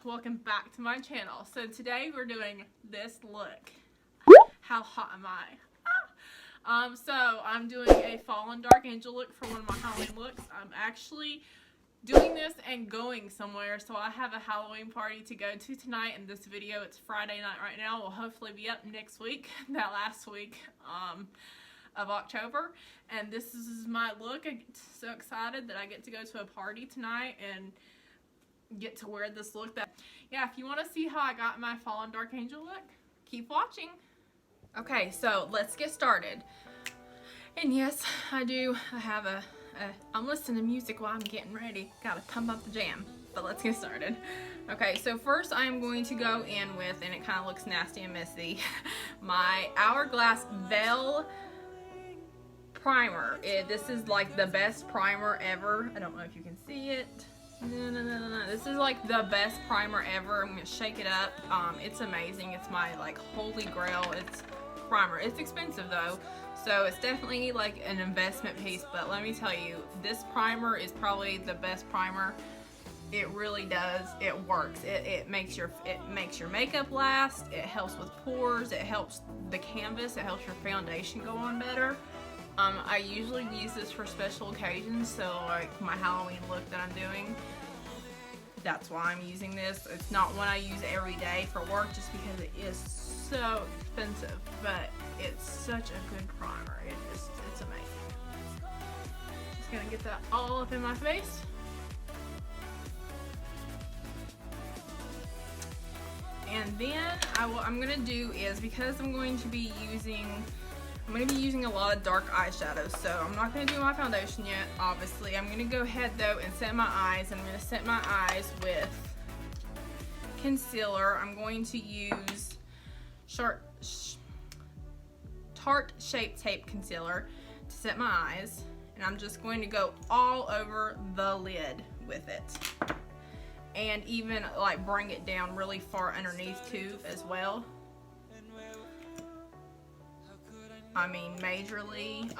welcome back to my channel. So today we're doing this look. How hot am I? So I'm doing a Fallen Dark Angel look for one of my Halloween looks. I'm actually doing this and going somewhere, so I have a Halloween party to go to tonight. In this video, it's Friday night right now. We'll hopefully be up next week, that last week of October. And this is my look. I'm so excited that I get to go to a party tonight and get to wear this look. Yeah, if you want to see how I got my Fallen Dark Angel look, keep watching. Okay, so let's get started. And yes, I have I'm listening to music while I'm getting ready. Gotta pump up the jam. But let's get started. Okay, so first I am going to go in with, and it kind of looks nasty and messy, my Hourglass Veil primer. This is like the best primer ever. I don't know if you can see it. No. This is like the best primer ever. I'm gonna shake it up. It's amazing. It's my like holy grail. It's primer. It's expensive though, so it's definitely like an investment piece. But let me tell you, this primer is probably the best primer. It really does. It works. It makes your makeup last. It helps with pores. It helps the canvas. It helps your foundation go on better. I usually use this for special occasions, so like my Halloween look that I'm doing, that's why I'm using this. It's not one I use every day for work just because it is so expensive, but it's such a good primer. It's amazing. Just gonna get that all up in my face. And then I'm gonna do is, because I'm going to be using a lot of dark eyeshadows, so I'm not going to do my foundation yet, obviously. I'm going to go ahead though and set my eyes. I'm going to set my eyes with concealer. I'm going to use Tarte Shape Tape Concealer to set my eyes, and I'm just going to go all over the lid with it, and even like bring it down really far underneath too as well. I mean majorly,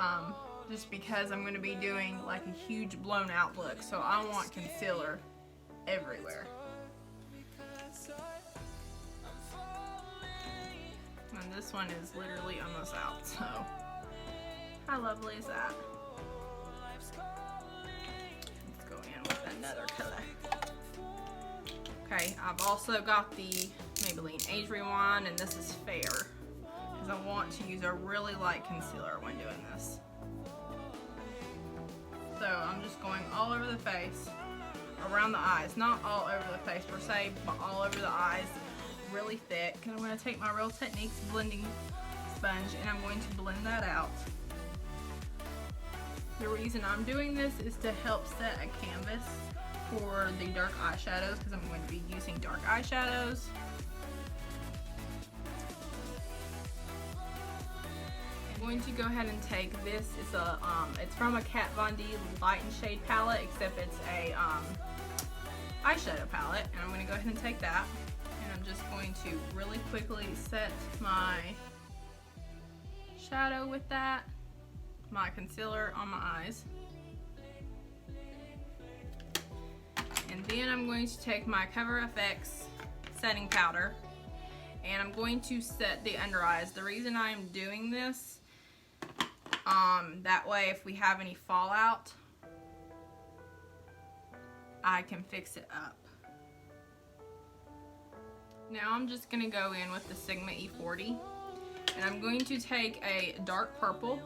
just because I'm going to be doing like a huge blown out look, so I want concealer everywhere. And this one is literally almost out, so how lovely is that? Let's go in with another color. Okay, I've also got the Maybelline Age Rewind, and this is Fair, because I want to use a really light concealer when doing this. So I'm just going all over the face, around the eyes, not all over the face per se, but all over the eyes, really thick. And I'm going to take my Real Techniques blending sponge and I'm going to blend that out. The reason I'm doing this is to help set a canvas for the dark eyeshadows, because I'm going to be using dark eyeshadows. I'm going to go ahead and take this. It's from a KatVon Light and Shade palette, except it's a eyeshadow palette, and I'm going to go ahead and take that, and I'm just going to really quickly set my shadow with that, my concealer on my eyes, and then I'm going to take my Cover FX setting powder, and I'm going to set the under eyes. The reason I'm doing this, that way if we have any fallout, I can fix it up. Now I'm just going to go in with the Sigma E40, and I'm going to take a dark purple.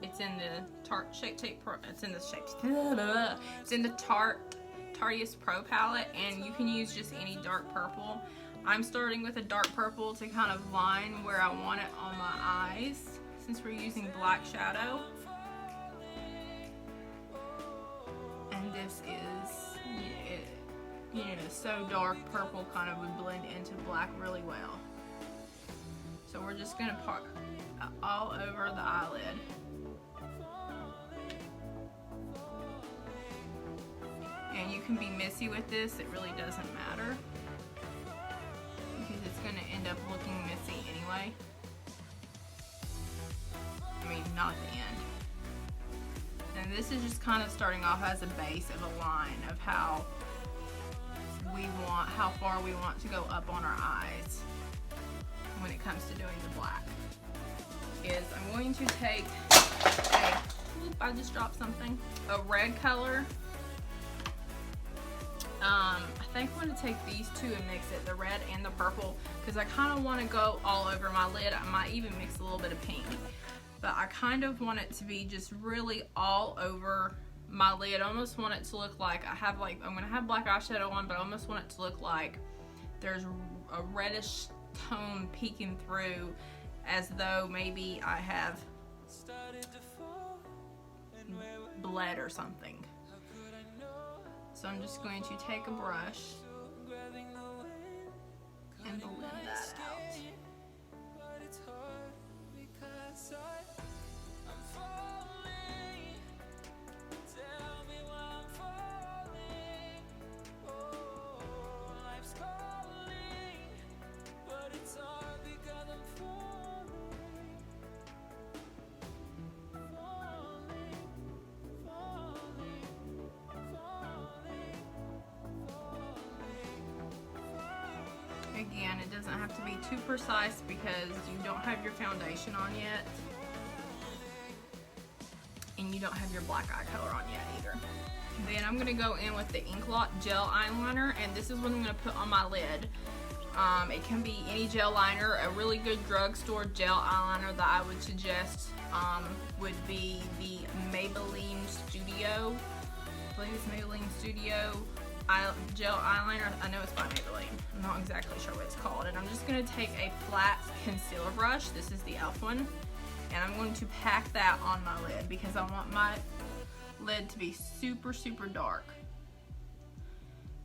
It's in the Tarte Shape Tape Pro. It's in the Tarteist Pro palette, and you can use just any dark purple. I'm starting with a dark purple to kind of line where I want it on my eyes, since we're using black shadow. And this is, so dark purple kind of would blend into black really well. So we're just going to put all over the eyelid. And you can be messy with this, it really doesn't matter, because it's going to end up looking messy anyway. I mean, not the end. And this is just kind of starting off as a base of a line of how how far we want to go up on our eyes when it comes to doing the black. Is I'm going to take I just dropped something, a red color. I think I'm going to take these two and mix it, the red and the purple, because I kind of want to go all over my lid. I might even mix a little bit of pink, but I kind of want it to be just really all over my lid. I almost want it to look like I'm going to have black eyeshadow on, but I almost want it to look like there's a reddish tone peeking through, as though maybe I have bled or something. So I'm just going to take a brush and blend that out. Again, it doesn't have to be too precise because you don't have your foundation on yet, and you don't have your black eye color on yet either. Then I'm going to go in with the Inglot Gel Eyeliner, and this is what I'm going to put on my lid. It can be any gel liner. A really good drugstore gel eyeliner that I would suggest would be the Maybelline Studio. I believe it's Maybelline Studio gel eyeliner. I know it's by Maybelline. I'm not exactly sure what it's called. And I'm just going to take a flat concealer brush. This is the e.l.f. one. And I'm going to pack that on my lid because I want my lid to be super, super dark.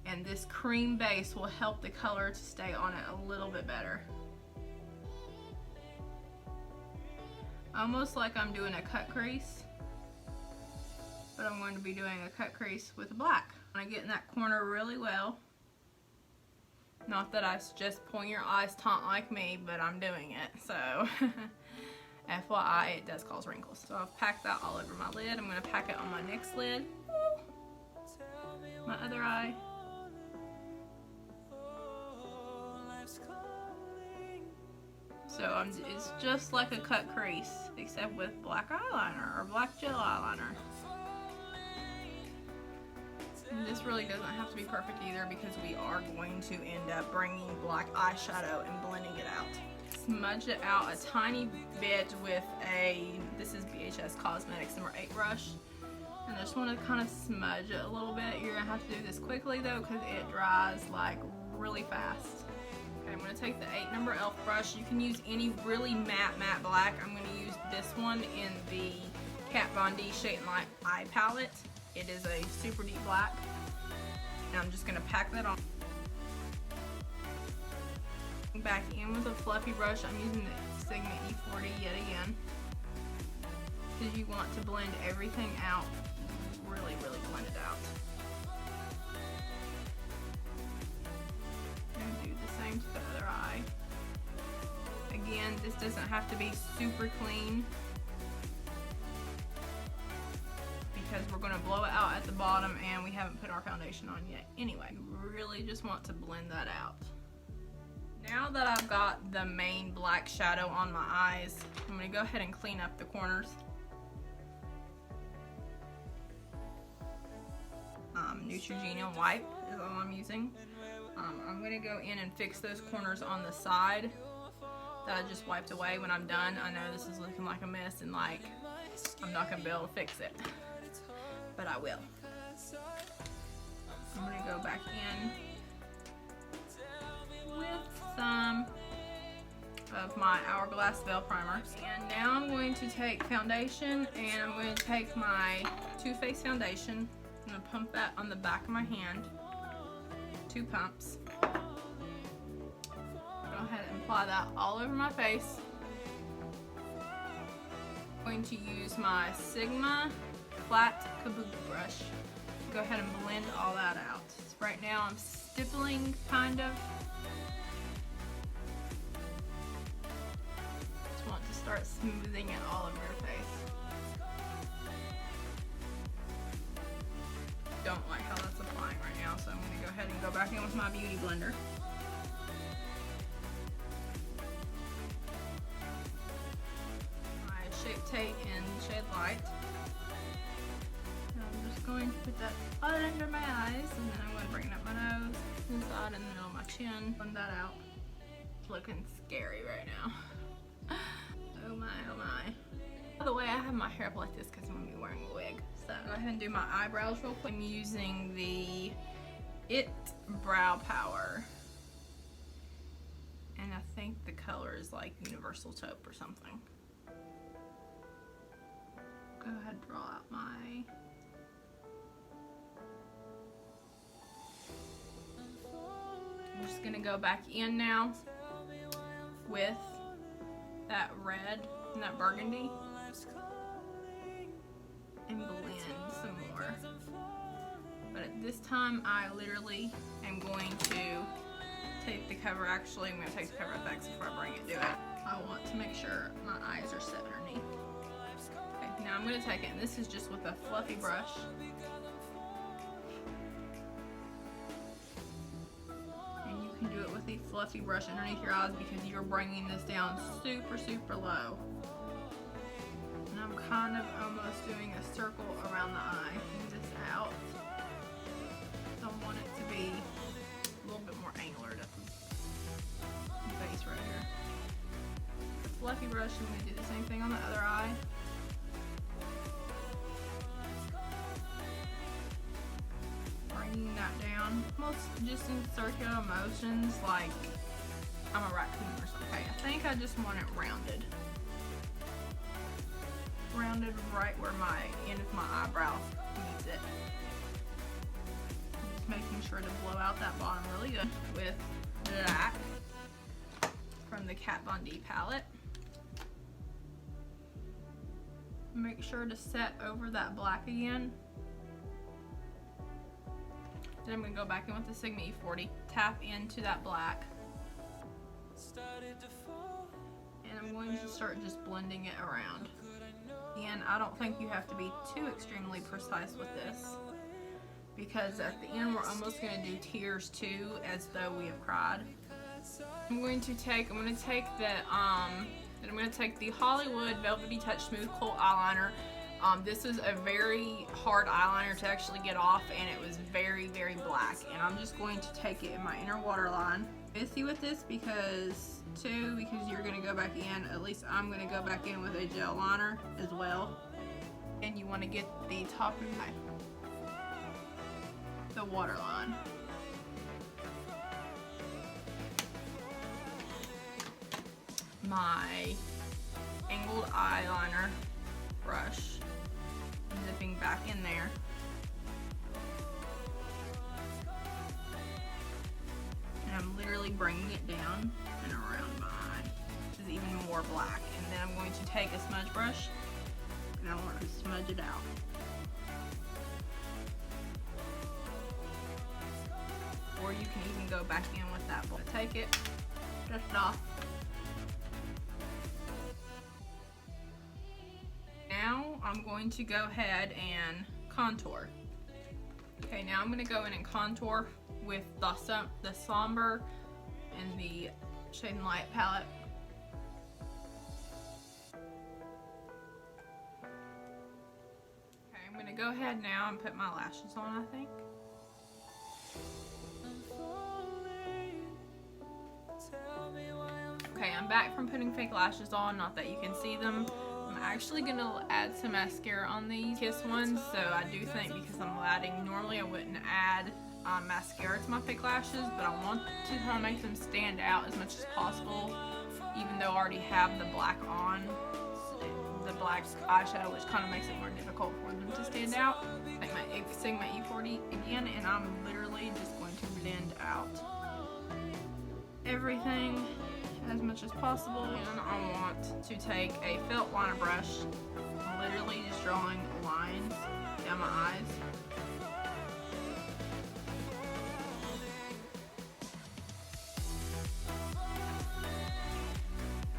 And this cream base will help the color to stay on it a little bit better. Almost like I'm doing a cut crease, but I'm going to be doing a cut crease with black. I get in that corner really well. Not that I just point your eyes taunt like me, but I'm doing it, so FYI, it does cause wrinkles. So I've packed that all over my lid. I'm going to pack it on my next lid, my other eye. So it's just like a cut crease, except with black eyeliner or black gel eyeliner. And this really doesn't have to be perfect either because we are going to end up bringing black eyeshadow and blending it out. Smudge it out a tiny bit with this is BHS Cosmetics number 8 brush. And I just want to kind of smudge it a little bit. You're going to have to do this quickly though because it dries like really fast. Okay, I'm going to take the number 8 e.l.f. brush. You can use any really matte black. I'm going to use this one in the KatVon ShadeLight eye palette. It is a super deep black, and I'm just going to pack that on. Back in with a fluffy brush, I'm using the Sigma E40 yet again, because you want to blend everything out, really blend it out. And do the same to the other eye. Again, this doesn't have to be super clean, because we're going to blow it out at the bottom and we haven't put our foundation on yet. Anyway, we really just want to blend that out. Now that I've got the main black shadow on my eyes, I'm going to go ahead and clean up the corners. Neutrogena wipe is all I'm using. I'm going to go in and fix those corners on the side that I just wiped away when I'm done. I know this is looking like a mess and like I'm not going to be able to fix it, but I will. I'm going to go back in with some of my Hourglass Veil Primer. And now I'm going to take foundation, and I'm going to take my Too Faced foundation. I'm going to pump that on the back of my hand. 2 pumps. Go ahead and apply that all over my face. I'm going to use my Sigma Platte kabuki brush. Go ahead and blend all that out. So right now I'm stippling kind of. Just want to start smoothing it all over your face. Don't like how that's applying right now, so I'm going to go ahead and go back in with my beauty blender. My Shape Tape and ShadeLight. I'm just going to put that under my eyes, and then I'm going to bring up my nose, inside in the middle of my chin, blend that out. It's looking scary right now. Oh my, oh my. By the way, I have my hair up like this because I'm going to be wearing a wig. So go ahead and do my eyebrows real quick. I'm using the e.l.f. Brow Power. And I think the color is like Universal Taupe or something. Go ahead and draw out my... I'm just going to go back in now with that red and that burgundy and blend some more. But at this time, I literally am going to take the cover. Actually, I'm going to take the cover back before I bring it to it. I want to make sure my eyes are set underneath. Okay, now I'm going to take it, and this is just with a fluffy brush. And you can do it with a fluffy brush underneath your eyes because you're bringing this down super, super low. And I'm kind of almost doing a circle around the eye. Move this out. So I want it to be a little bit more angular to the base right here. The fluffy brush, I'm going to do the same thing on the other eye. Bringing that down, almost just in circular motions, like I'm a raccoon or something. Okay, I think I just want it rounded. Rounded right where my end of my eyebrow meets it. Just making sure to blow out that bottom really good with black from the KatVon D palette. Make sure to set over that black again. Then I'm going to go back in with the Sigma E40, tap into that black, and I'm going to start just blending it around. And I don't think you have to be too extremely precise with this, because at the end we're almost going to do tears too, as though we have cried. I'm going to take the Hollywood Velvety Touch Smooth Kohl Eyeliner. This is a very hard eyeliner to actually get off, and it was very, very black. And I'm just going to take it in my inner waterline. Busy with this because you're going to go back in, at least I'm going to go back in with a gel liner as well. And you want to get the top of the waterline. My angled eyeliner brush, zipping back in there. And I'm literally bringing it down and around my eye. This is even more black. And then I'm going to take a smudge brush and I want to smudge it out. Or you can even go back in with that bowl. Take it, dust it off. Now I'm going to go ahead and contour. Okay, now I'm going to go in and contour with the Somber and the ShadeLight palette. Okay, I'm going to go ahead now and put my lashes on, I think. Okay, I'm back from putting fake lashes on, not that you can see them. I'm actually going to add some mascara on these Kiss ones, so I do think because I'm adding, normally I wouldn't add mascara to my fake lashes, but I want to try to make them stand out as much as possible, even though I already have the black on, the black eyeshadow, which kind of makes it more difficult for them to stand out. Like my Sigma E40 again, and I'm literally just going to blend out everything as much as possible. And I want to take a felt liner brush, literally just drawing lines down my eyes.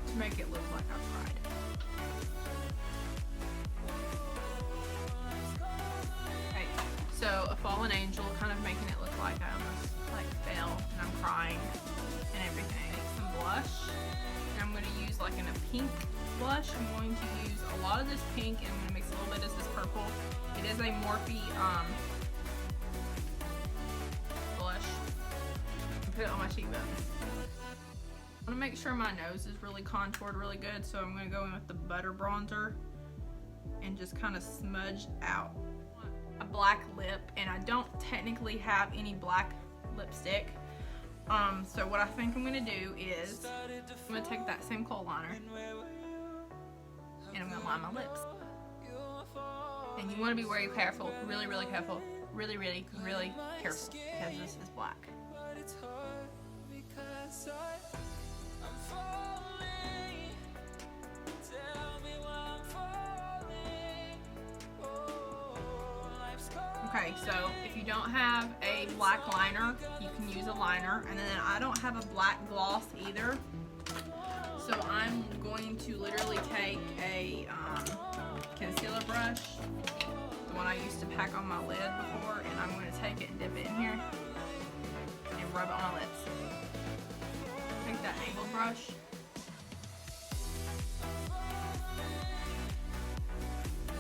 To make it look like I cried. Okay, so a fallen angel, kind of making it look like I almost crying and everything. Some blush, and I'm going to use like in a pink blush. I'm going to use a lot of this pink, and I'm going to mix a little bit of this purple. It is a Morhpe blush. Put it on my cheekbones. I want to make sure my nose is really contoured really good, so I'm going to go in with the butter bronzer and just kind of smudge out a black lip. And I don't technically have any black lipstick, so what I think I'm going to do is I'm going to take that same Kohl liner and I'm going to line my lips. And you want to be very careful, really careful, really careful, because this is black. Okay, so if you don't have a black liner, you can use a liner. And then I don't have a black gloss either, so I'm going to literally take a concealer brush, the one I used to pack on my lid before, and I'm going to take it and dip it in here and rub it on my lips. Take that angled brush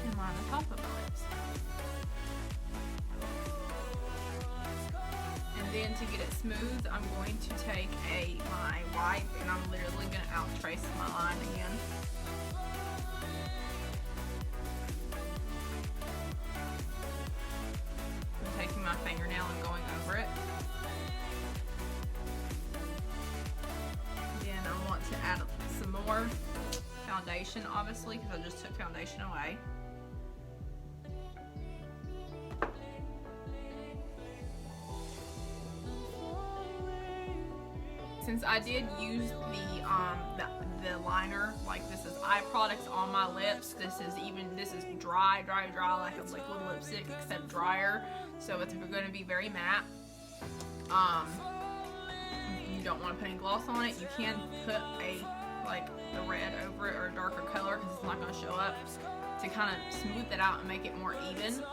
and line the top of my lips. And then to get it smooth, I'm going to take my wipe, and I'm literally going to out trace my line again. I'm taking my fingernail and going over it. Then I want to add some more foundation, obviously, because I just took foundation away. Since I did use the liner, like this is eye products on my lips, this is dry like a liquid lipstick, except drier, so it's going to be very matte. You don't want to put any gloss on it. You can put like the red over it or a darker color, because it's not going to show up, to kind of smooth it out and make it more even.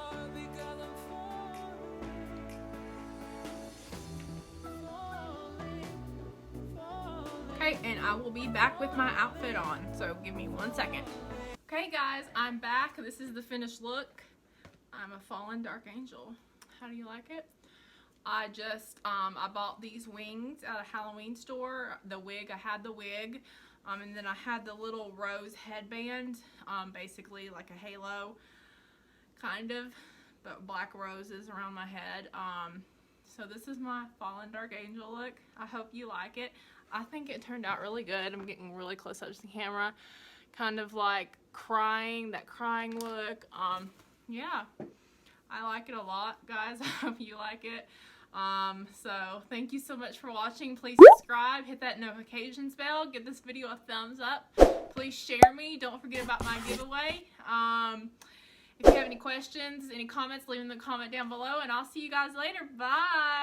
Okay, and I will be back with my outfit on, so give me 1 second. Okay guys, I'm back. This is the finished look. I'm a fallen dark angel. How do you like it? I just, I bought these wings at a Halloween store. The wig, I had the wig, and then I had the little rose headband, basically like a halo, kind of, but black roses around my head. So this is my fallen dark angel look. I hope you like it. I think it turned out really good. I'm getting really close up to the camera. Kind of like that crying look. Yeah, I like it a lot, guys. I hope you like it. So thank you so much for watching. Please subscribe, hit that notifications bell, give this video a thumbs up. Please share me. Don't forget about my giveaway. If you have any questions, any comments, leave them in the comment down below, and I'll see you guys later. Bye.